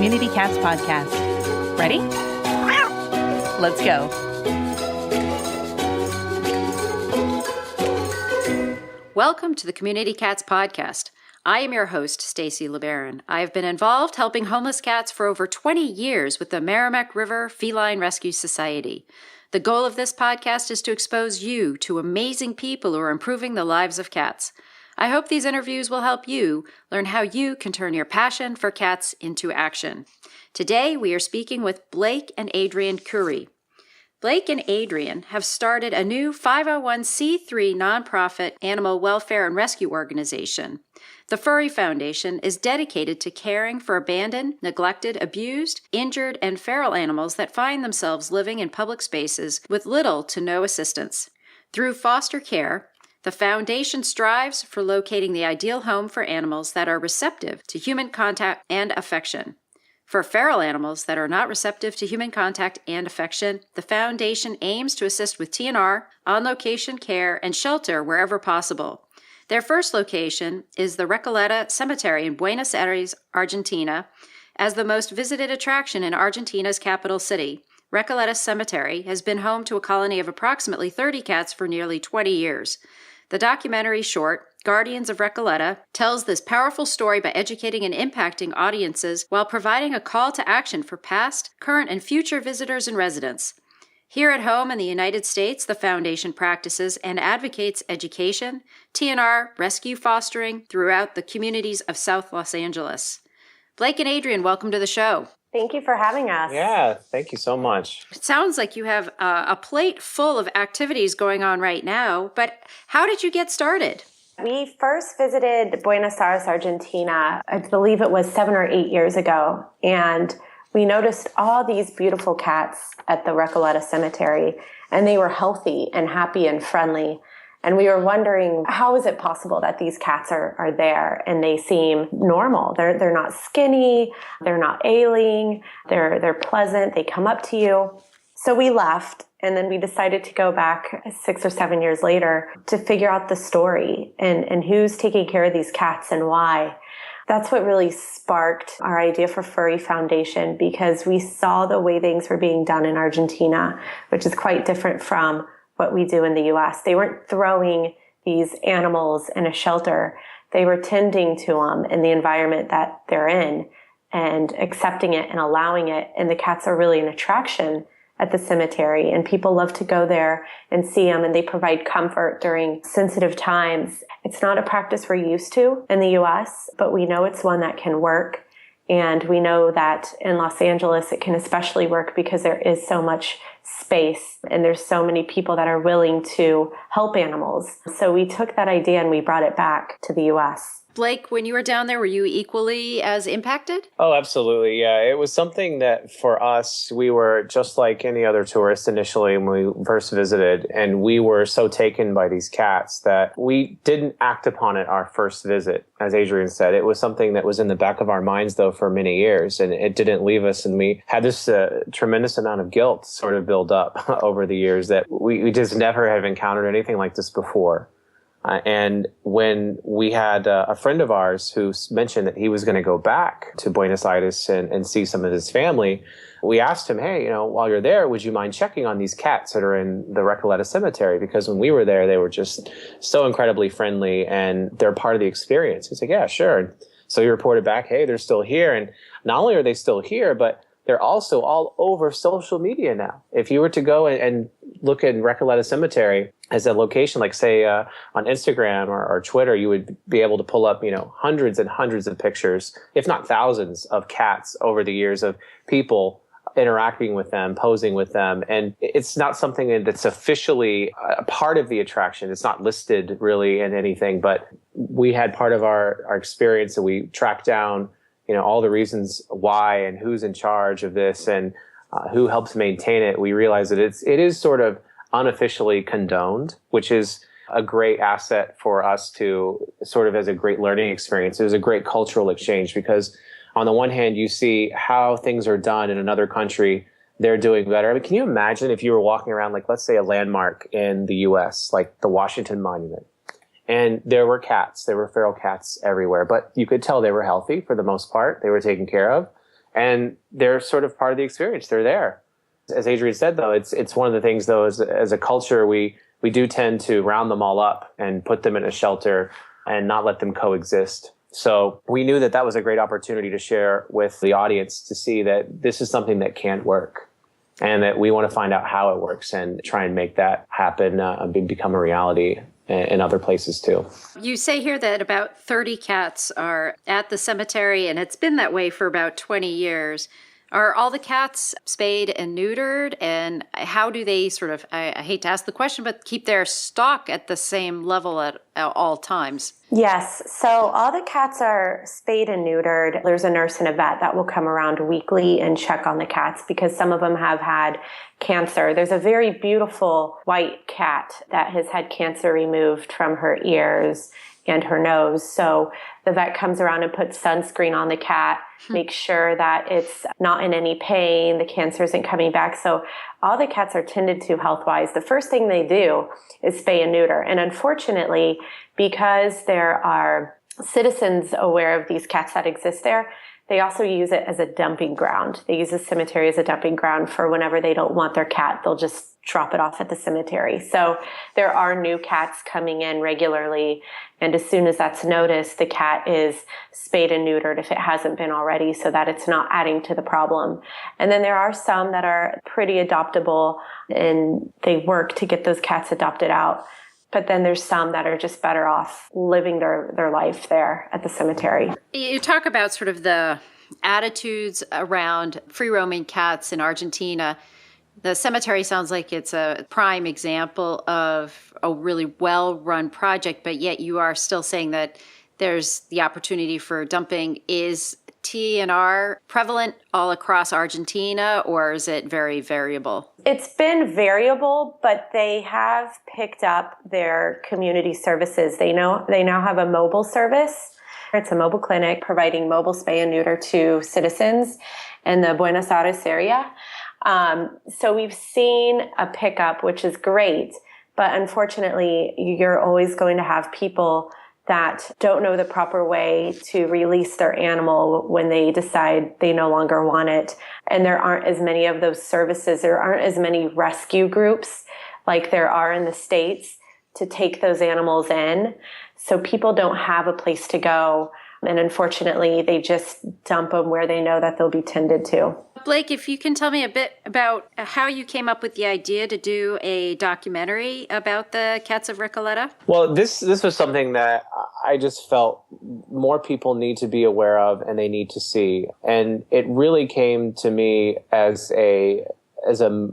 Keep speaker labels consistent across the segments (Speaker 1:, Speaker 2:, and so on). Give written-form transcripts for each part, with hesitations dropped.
Speaker 1: Community Cats podcast. Ready? Let's go. Welcome to the Community Cats podcast. I am your host, Stacy LeBaron. I have been involved helping homeless cats for over 20 years with the Merrimack River Feline Rescue Society. The goal of this podcast is to expose you to amazing people who are improving the lives of cats. I hope these interviews will help you learn how you can turn your passion for cats into action. Today, we are speaking with Blake and Adrienne Kuhre. Blake and Adrienne have started a new 501c3 nonprofit animal welfare and rescue organization. The Furry Foundation is dedicated to caring for abandoned, neglected, abused, injured, and feral animals that find themselves living in public spaces with little to no assistance. Through foster care, the foundation strives for locating the ideal home for animals that are receptive to human contact and affection. For feral animals that are not receptive to human contact and affection, the foundation aims to assist with TNR, on-location care, and shelter wherever possible. Their first location is the Recoleta Cemetery in Buenos Aires, Argentina. As the most visited attraction in Argentina's capital city, Recoleta Cemetery has been home to a colony of approximately 30 cats for nearly 20 years. The documentary short, Guardians of Recoleta, tells this powerful story by educating and impacting audiences while providing a call to action for past, current, and future visitors and residents. Here at home in the United States, the Foundation practices and advocates education, TNR, rescue fostering throughout the communities of South Los Angeles. Blake and Adrienne, welcome to the show.
Speaker 2: Thank you for having us.
Speaker 3: Yeah, thank you so much.
Speaker 1: It sounds like you have a plate full of activities going on right now, but how did you get started?
Speaker 2: We first visited Buenos Aires, Argentina, I believe it was 7 or 8 years ago, and we noticed all these beautiful cats at the Recoleta Cemetery, and they were healthy and happy and friendly. And we were wondering, how is it possible that these cats are there and they seem normal? They're not skinny, they're not ailing, they're pleasant, they come up to you. So we left, and then we decided to go back 6 or 7 years later to figure out the story and who's taking care of these cats and why. That's what really sparked our idea for Furry Foundation, because we saw the way things were being done in Argentina, which is quite different from what we do in the U.S. They weren't throwing these animals in a shelter. They were tending to them in the environment that they're in and accepting it and allowing it. And the cats are really an attraction at the cemetery, and people love to go there and see them, and they provide comfort during sensitive times. It's not a practice we're used to in the U.S., but we know it's one that can work. And we know that in Los Angeles, it can especially work because there is so much space and there's so many people that are willing to help animals. So we took that idea and we brought it back to the U.S.
Speaker 1: Blake, when you were down there, were you equally as impacted?
Speaker 3: Oh, absolutely. Yeah, it was something that for us, we were just like any other tourist initially when we first visited. And we were so taken by these cats that we didn't act upon it our first visit. As Adrienne said, it was something that was in the back of our minds, though, for many years. And it didn't leave us. And we had this tremendous amount of guilt sort of build up over the years that we just never have encountered anything like this before. And when we had a friend of ours who mentioned that he was going to go back to Buenos Aires and see some of his family, we asked him, hey, while you're there, would you mind checking on these cats that are in the Recoleta Cemetery? Because when we were there, they were just so incredibly friendly and they're part of the experience. He's like, yeah, sure. So he reported back, hey, they're still here. And not only are they still here, but they're also all over social media now. If you were to go and look at Recoleta Cemetery as a location, like say on Instagram or Twitter, you would be able to pull up, hundreds and hundreds of pictures, if not thousands of cats over the years of people interacting with them, posing with them. And it's not something that's officially a part of the attraction. It's not listed really in anything, but we had part of our experience that we tracked down all the reasons why and who's in charge of this and who helps maintain it. We realize that it is sort of unofficially condoned, which is a great asset for us to sort of as a great learning experience. It was a great cultural exchange because on the one hand, you see how things are done in another country. They're doing better. I mean, can you imagine if you were walking around, like, let's say a landmark in the U.S., like the Washington Monument, and there were cats, there were feral cats everywhere, but you could tell they were healthy for the most part. They were taken care of. And they're sort of part of the experience. They're there. As Adrienne said, though, it's one of the things, though, as a culture, we do tend to round them all up and put them in a shelter and not let them coexist. So we knew that was a great opportunity to share with the audience to see that this is something that can't work and that we want to find out how it works and try and make that happen and become a reality in other places too.
Speaker 1: You say here that about 30 cats are at the cemetery, and it's been that way for about 20 years. Are all the cats spayed and neutered? And how do they sort of, I hate to ask the question, but keep their stock at the same level at all times?
Speaker 2: Yes. So all the cats are spayed and neutered. There's a nurse and a vet that will come around weekly and check on the cats because some of them have had cancer. There's a very beautiful white cat that has had cancer removed from her ears and her nose. So the vet comes around and puts sunscreen on the cat, makes sure that it's not in any pain, the cancer isn't coming back. So all the cats are tended to health-wise. The first thing they do is spay and neuter. And unfortunately, because there are citizens aware of these cats that exist there, they also use it as a dumping ground. They use the cemetery as a dumping ground for whenever they don't want their cat, they'll just drop it off at the cemetery. So there are new cats coming in regularly. And as soon as that's noticed, the cat is spayed and neutered if it hasn't been already so that it's not adding to the problem. And then there are some that are pretty adoptable and they work to get those cats adopted out. But then there's some that are just better off living their life there at the cemetery.
Speaker 1: You talk about sort of the attitudes around free roaming cats in Argentina. The cemetery sounds like it's a prime example of a really well-run project, but yet you are still saying that there's the opportunity for dumping. Is TNR prevalent all across Argentina, or is it very variable?
Speaker 2: It's been variable, but they have picked up their community services. They now have a mobile service. It's a mobile clinic providing mobile spay and neuter to citizens in the Buenos Aires area. So we've seen a pickup, which is great, but unfortunately, you're always going to have people that don't know the proper way to release their animal when they decide they no longer want it. And there aren't as many of those services. There aren't as many rescue groups like there are in the States to take those animals in. So people don't have a place to go. And unfortunately, they just dump them where they know that they'll be tended to.
Speaker 1: Blake, if you can tell me a bit about how you came up with the idea to do a documentary about the cats of Recoleta.
Speaker 3: Well, this was something that I just felt more people need to be aware of and they need to see. And it really came to me as a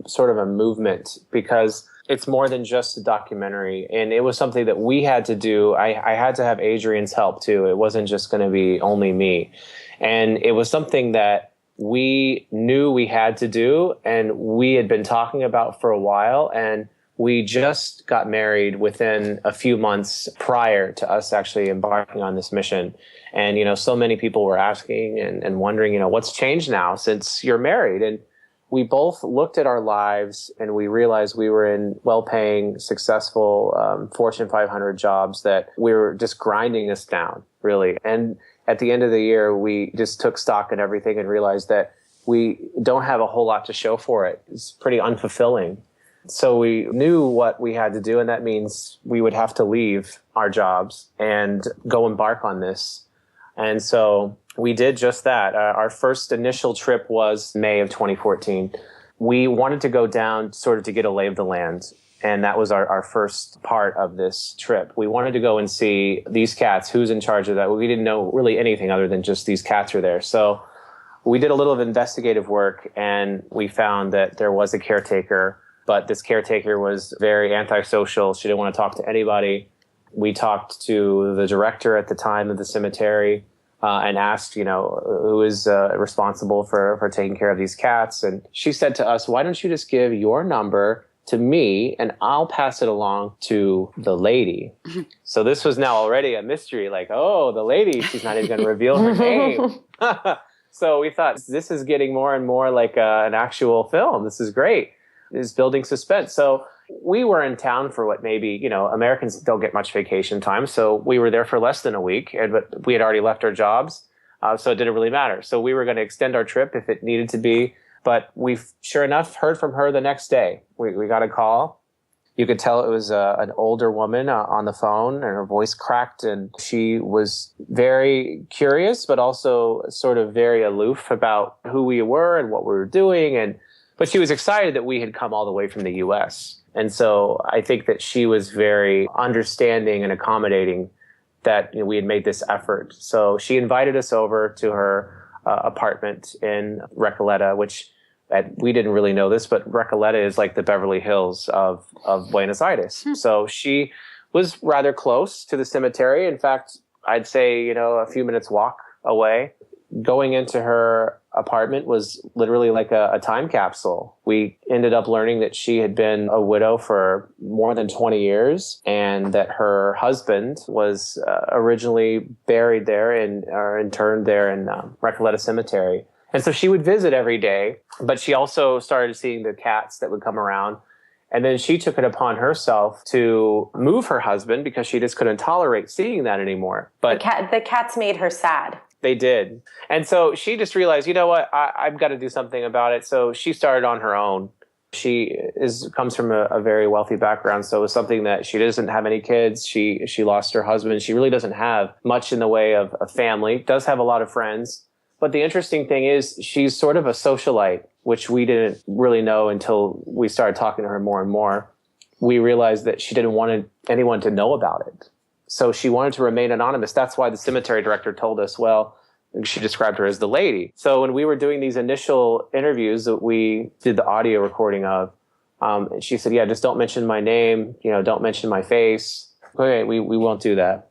Speaker 3: sort of a movement because it's more than just a documentary. And it was something that we had to do. I had to have Adrienne's help too. It wasn't just going to be only me. And it was something that we knew we had to do and we had been talking about for a while. And we just got married within a few months prior to us actually embarking on this mission. And, so many people were asking and wondering, what's changed now since you're married? And we both looked at our lives and we realized we were in well-paying, successful Fortune 500 jobs that we were just grinding us down, really. And at the end of the year, we just took stock in everything and realized that we don't have a whole lot to show for it. It's pretty unfulfilling. So we knew what we had to do, and that means we would have to leave our jobs and go embark on this. And so we did just that. Our first initial trip was May of 2014. We wanted to go down sort of to get a lay of the land. And that was our first part of this trip. We wanted to go and see these cats, who's in charge of that. We didn't know really anything other than just these cats are there. So we did a little of investigative work and we found that there was a caretaker, but this caretaker was very antisocial. She didn't want to talk to anybody. We talked to the director at the time of the cemetery and asked, who is responsible for taking care of these cats. And she said to us, why don't you just give your number to me and I'll pass it along to the lady. So this was now already a mystery, like, oh, the lady, she's not even going to reveal her name. So we thought this is getting more and more like an actual film. This is great. It's building suspense. So we were in town for what maybe, Americans don't get much vacation time. So we were there for less than a week, but we had already left our jobs. So it didn't really matter. So we were going to extend our trip if it needed to be. But we, sure enough, heard from her the next day. We got a call. You could tell it was an older woman on the phone, and her voice cracked, and she was very curious, but also sort of very aloof about who we were and what we were doing. But she was excited that we had come all the way from the U.S. And so I think that she was very understanding and accommodating that we had made this effort. So she invited us over to her apartment in Recoleta, which we didn't really know this, but Recoleta is like the Beverly Hills of Buenos Aires. So she was rather close to the cemetery. In fact, I'd say, a few minutes walk away. Going into her apartment was literally like a time capsule. We ended up learning that she had been a widow for more than 20 years and that her husband was originally buried there or interned there in Recoleta Cemetery. And so she would visit every day, but she also started seeing the cats that would come around. And then she took it upon herself to move her husband because she just couldn't tolerate seeing that anymore. But
Speaker 2: the cats made her sad.
Speaker 3: They did. And so she just realized, you know what, I've got to do something about it. So she started on her own. She comes from a very wealthy background. So it was something that she doesn't have any kids. She lost her husband. She really doesn't have much in the way of a family, does have a lot of friends. But the interesting thing is she's sort of a socialite, which we didn't really know until we started talking to her more and more. We realized that she didn't want anyone to know about it. So she wanted to remain anonymous. That's why the cemetery director told us, well, she described her as the lady. So when we were doing these initial interviews that we did the audio recording of, she said, yeah, just don't mention my name, don't mention my face. Okay, we won't do that.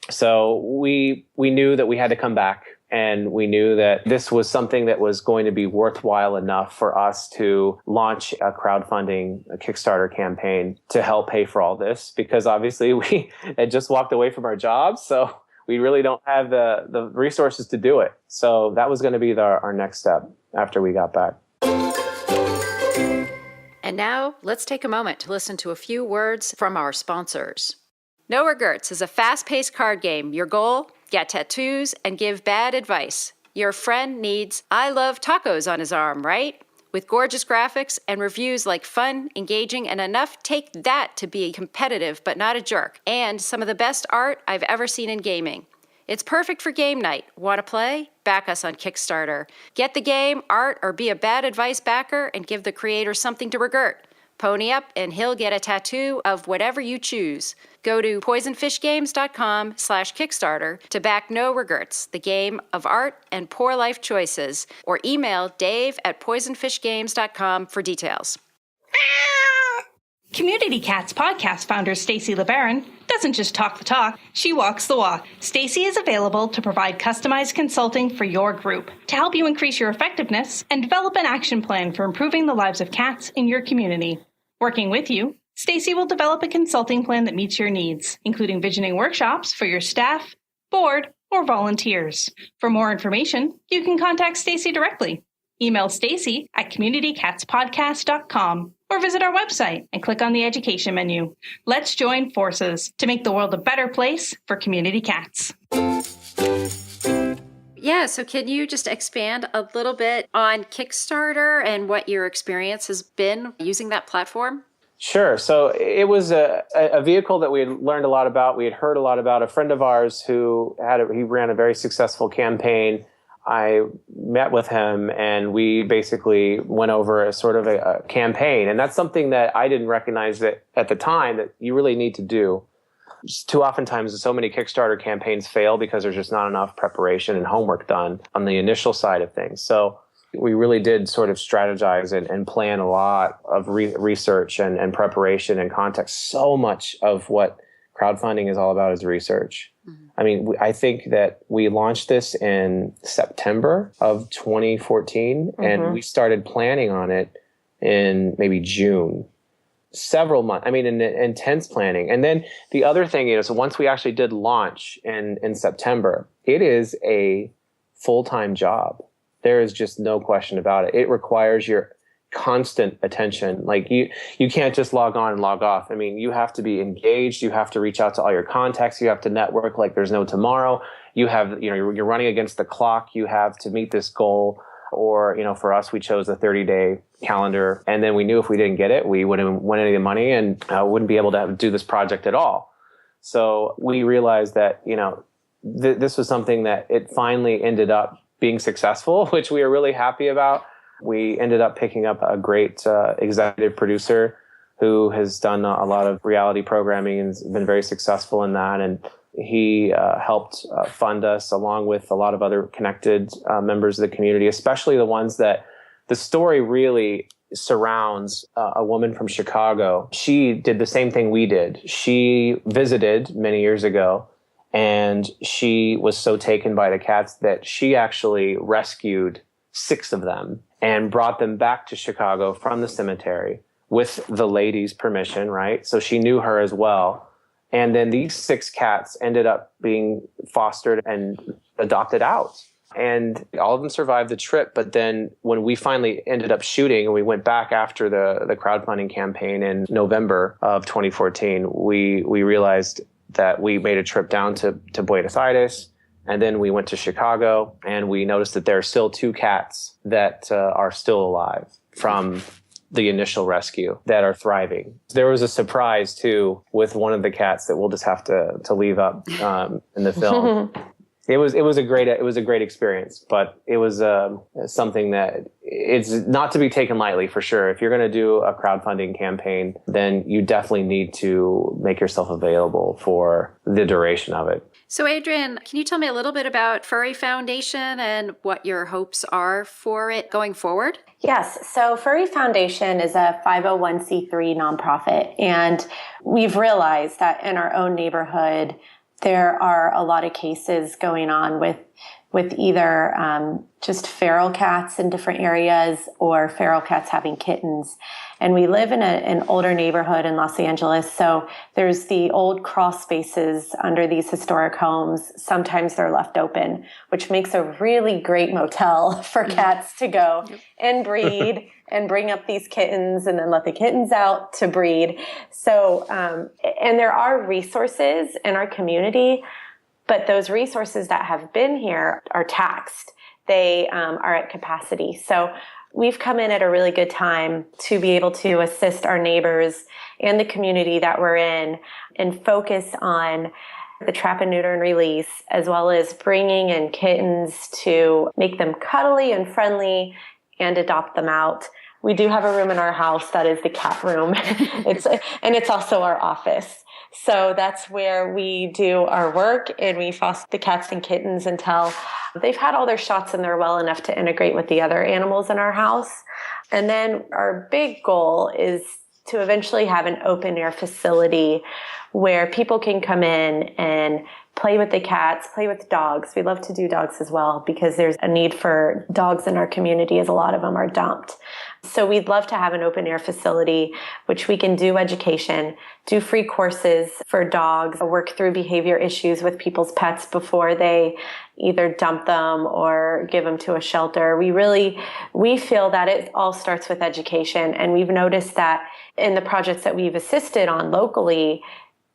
Speaker 3: So we knew that we had to come back. And we knew that this was something that was going to be worthwhile enough for us to launch a crowdfunding, a Kickstarter campaign to help pay for all this, because obviously we had just walked away from our jobs. So we really don't have the resources to do it. So that was going to be our next step after we got back.
Speaker 1: And now let's take a moment to listen to a few words from our sponsors. No Regrets is a fast-paced card game. Your goal? Get tattoos and give bad advice. Your friend needs I love tacos on his arm, right? With gorgeous graphics and reviews like fun, engaging, and enough take that to be competitive but not a jerk. And some of the best art I've ever seen in gaming. It's perfect for game night. Want to play? Back us on Kickstarter. Get the game, art, or be a bad advice backer and give the creator something to regret. Pony up and he'll get a tattoo of whatever you choose. Go to poisonfishgames.com/Kickstarter to back No Regrets, the game of art and poor life choices, or email dave@poisonfishgames.com for details.
Speaker 4: Community Cats podcast founder Stacy LeBaron doesn't just talk the talk, she walks the walk. Stacy is available to provide customized consulting for your group to help you increase your effectiveness and develop an action plan for improving the lives of cats in your community. Working with you, Stacy will develop a consulting plan that meets your needs, including visioning workshops for your staff, board, or volunteers. For more information, you can contact Stacy directly. Email Stacy at communitycatspodcast.com or visit our website and click on the education menu. Let's join forces to make the world a better place for community cats.
Speaker 1: Yeah, so can you just expand a little bit on Kickstarter and what your experience has been using that platform?
Speaker 3: Sure. So it was a vehicle that we had learned a lot about. We had heard a lot about. A friend of ours who he ran a very successful campaign. I met with him and we basically went over a sort of a campaign. And that's something that I didn't recognize that at the time that you really need to do. Just too oftentimes, so many Kickstarter campaigns fail because there's just not enough preparation and homework done on the initial side of things. So we really did sort of strategize and plan a lot of research and preparation and context. So much of what crowdfunding is all about is research. Mm-hmm. I mean, I think that we launched this in September of 2014, mm-hmm. and we started planning on it in maybe June. Several months. I mean, intense planning. And then the other thing is, so once we actually did launch in September, it is a full-time job. There is just no question about it. It requires your constant attention. Like you can't just log on and log off. I mean, you have to be engaged. You have to reach out to all your contacts. You have to network like there's no tomorrow. You have, you're running against the clock. You have to meet this goal. Or, for us, we chose a 30-day calendar. And then we knew if we didn't get it, we wouldn't win any money and wouldn't be able to do this project at all. So we realized that, this was something that it finally ended up being successful, which we are really happy about. We ended up picking up a great executive producer who has done a lot of reality programming and has been very successful in that. And he helped fund us along with a lot of other connected members of the community, especially the ones that the story really surrounds. A woman from Chicago. She did the same thing we did. She visited many years ago, and she was so taken by the cats that she actually rescued 6 of them and brought them back to Chicago from the cemetery with the lady's permission, right? So she knew her as well. And then these 6 cats ended up being fostered and adopted out. And all of them survived the trip. But then when we finally ended up shooting and we went back after the crowdfunding campaign in November of 2014, we realized that we made a trip down to Buenos Aires. And then we went to Chicago, and we noticed that there are still 2 cats that are still alive from the initial rescue that are thriving. There was a surprise too with one of the cats that we'll just have to leave up in the film. It was a great experience, but it was something that it's not to be taken lightly for sure. If you're going to do a crowdfunding campaign, then you definitely need to make yourself available for the duration of it.
Speaker 1: So Adrienne, can you tell me a little bit about Furry Foundation and what your hopes are for it going forward?
Speaker 2: Yes. So Furry Foundation is a 501c3 nonprofit. And we've realized that in our own neighborhood, there are a lot of cases going on with either just feral cats in different areas or feral cats having kittens. And we live in an older neighborhood in Los Angeles. So there's the old crawl spaces under these historic homes. Sometimes they're left open, which makes a really great motel for cats to go and breed and bring up these kittens and then let the kittens out to breed. So, and there are resources in our community, but those resources that have been here are taxed. They are at capacity. So we've come in at a really good time to be able to assist our neighbors and the community that we're in and focus on the trap and neuter and release, as well as bringing in kittens to make them cuddly and friendly and adopt them out. We do have a room in our house that is the cat room. It's also our office. So that's where we do our work, and we foster the cats and kittens until they've had all their shots and they're well enough to integrate with the other animals in our house. And then our big goal is to eventually have an open air facility where people can come in and play with the cats, play with dogs. We love to do dogs as well because there's a need for dogs in our community as a lot of them are dumped. So we'd love to have an open air facility, which we can do education, do free courses for dogs, work through behavior issues with people's pets before they either dump them or give them to a shelter. We feel that it all starts with education. And we've noticed that in the projects that we've assisted on locally,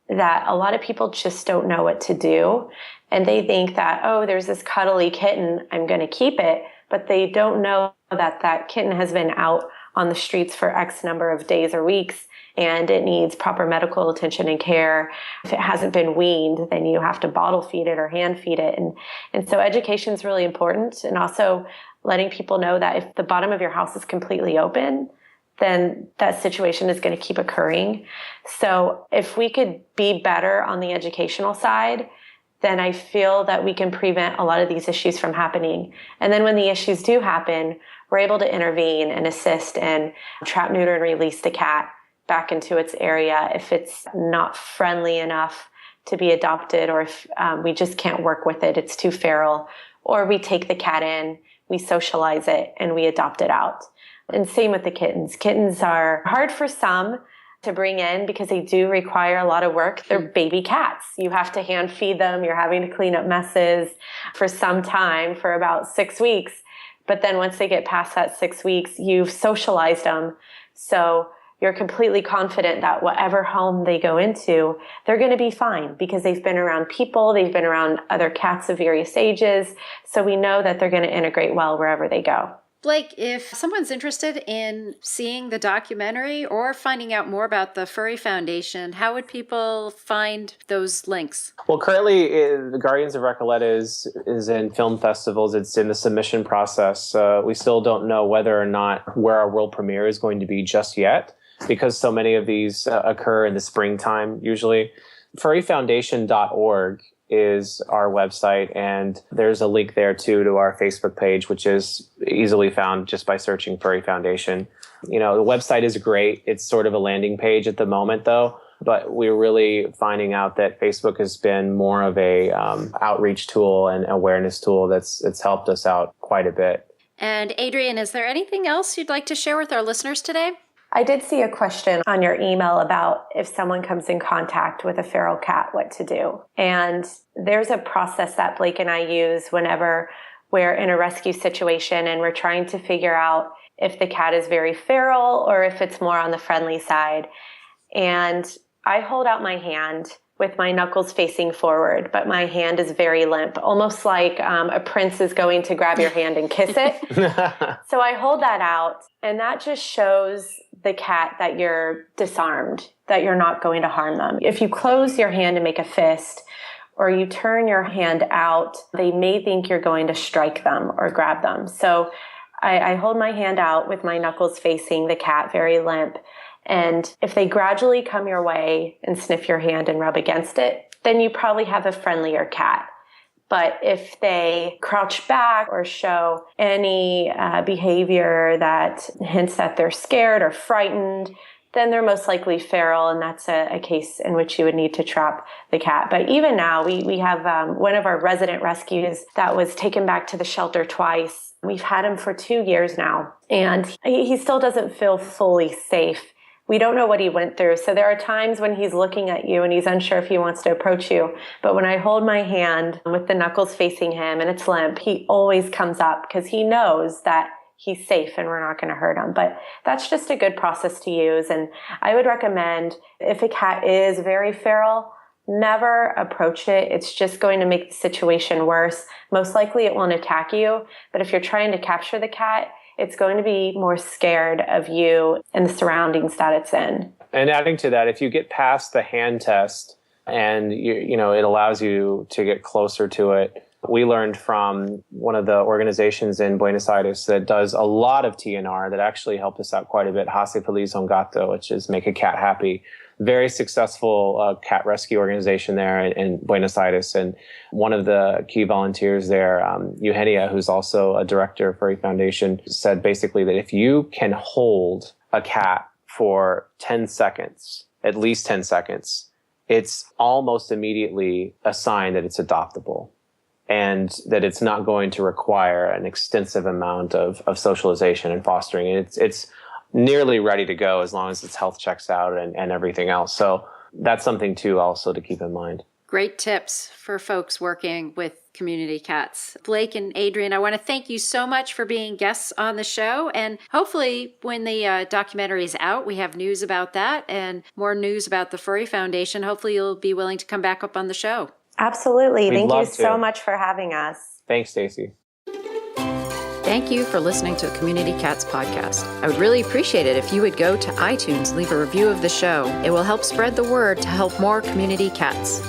Speaker 2: that a lot of people just don't know what to do. And they think that, oh, there's this cuddly kitten, I'm going to keep it. But they don't know that that kitten has been out on the streets for X number of days or weeks, and it needs proper medical attention and care. If it hasn't been weaned, then you have to bottle feed it or hand feed it. And so education is really important. And also letting people know that if the bottom of your house is completely open, then that situation is going to keep occurring. So if we could be better on the educational side, then I feel that we can prevent a lot of these issues from happening. And then when the issues do happen, we're able to intervene and assist and trap, neuter, and release the cat back into its area if it's not friendly enough to be adopted, or if we just can't work with it, it's too feral, or we take the cat in, we socialize it, and we adopt it out. And same with the kittens. Kittens are hard for some to bring in because they do require a lot of work. They're baby cats. You have to hand feed them. You're having to clean up messes for some time, for about 6 weeks. But then once they get past that 6 weeks, you've socialized them. So you're completely confident that whatever home they go into, they're going to be fine because they've been around people, they've been around other cats of various ages. So we know that they're going to integrate well wherever they go.
Speaker 1: Blake, if someone's interested in seeing the documentary or finding out more about the Furry Foundation, how would people find those links?
Speaker 3: Well, currently, the Guardians of Recoleta is in film festivals. It's in the submission process. We still don't know whether or not where our world premiere is going to be just yet, because so many of these occur in the springtime usually. Furryfoundation.org is our website, and there's a link there too to our Facebook page, which is easily found just by searching Furry Foundation. The website is great. It's sort of a landing page at the moment though, but we're really finding out that Facebook has been more of a outreach tool and awareness tool that's helped us out quite a bit.
Speaker 1: And Adrienne, is there anything else you'd like to share with our listeners today?
Speaker 2: I did see a question on your email about if someone comes in contact with a feral cat, what to do. And there's a process that Blake and I use whenever we're in a rescue situation and we're trying to figure out if the cat is very feral or if it's more on the friendly side. And I hold out my hand with my knuckles facing forward, but my hand is very limp, almost like a prince is going to grab your hand and kiss it. So I hold that out, and that just shows the cat that you're disarmed, that you're not going to harm them. If you close your hand and make a fist, or you turn your hand out, they may think you're going to strike them or grab them. So I hold my hand out with my knuckles facing the cat, very limp. And if they gradually come your way and sniff your hand and rub against it, then you probably have a friendlier cat. But if they crouch back or show any behavior that hints that they're scared or frightened, then they're most likely feral, and that's a case in which you would need to trap the cat. But even now, we have one of our resident rescues that was taken back to the shelter twice. We've had him for 2 years now, and he still doesn't feel fully safe. We don't know what he went through. So there are times when he's looking at you and he's unsure if he wants to approach you. But when I hold my hand with the knuckles facing him and it's limp, he always comes up because he knows that he's safe and we're not going to hurt him. But that's just a good process to use. And I would recommend, if a cat is very feral, never approach it. It's just going to make the situation worse. Most likely it won't attack you. But if you're trying to capture the cat, it's going to be more scared of you and the surroundings that it's in.
Speaker 3: And adding to that, if you get past the hand test and it allows you to get closer to it, we learned from one of the organizations in Buenos Aires that does a lot of TNR that actually helped us out quite a bit, Hace Feliz un Gato, which is Make a Cat Happy. Very successful cat rescue organization there in Buenos Aires. And one of the key volunteers there, Eugenia, who's also a director of Furry Foundation, said basically that if you can hold a cat for 10 seconds, at least 10 seconds, it's almost immediately a sign that it's adoptable and that it's not going to require an extensive amount of socialization and fostering. It's nearly ready to go as long as its health checks out and everything else. So that's something too also to keep in mind.
Speaker 1: Great tips for folks working with community cats. Blake and Adrienne, I want to thank you so much for being guests on the show. And hopefully when the documentary is out, we have news about that and more news about the Furry Foundation. Hopefully you'll be willing to come back up on the show.
Speaker 2: Absolutely. Thank you so much for having us.
Speaker 3: Thanks, Stacy.
Speaker 1: Thank you for listening to the Community Cats podcast. I would really appreciate it if you would go to iTunes and leave a review of the show. It will help spread the word to help more community cats.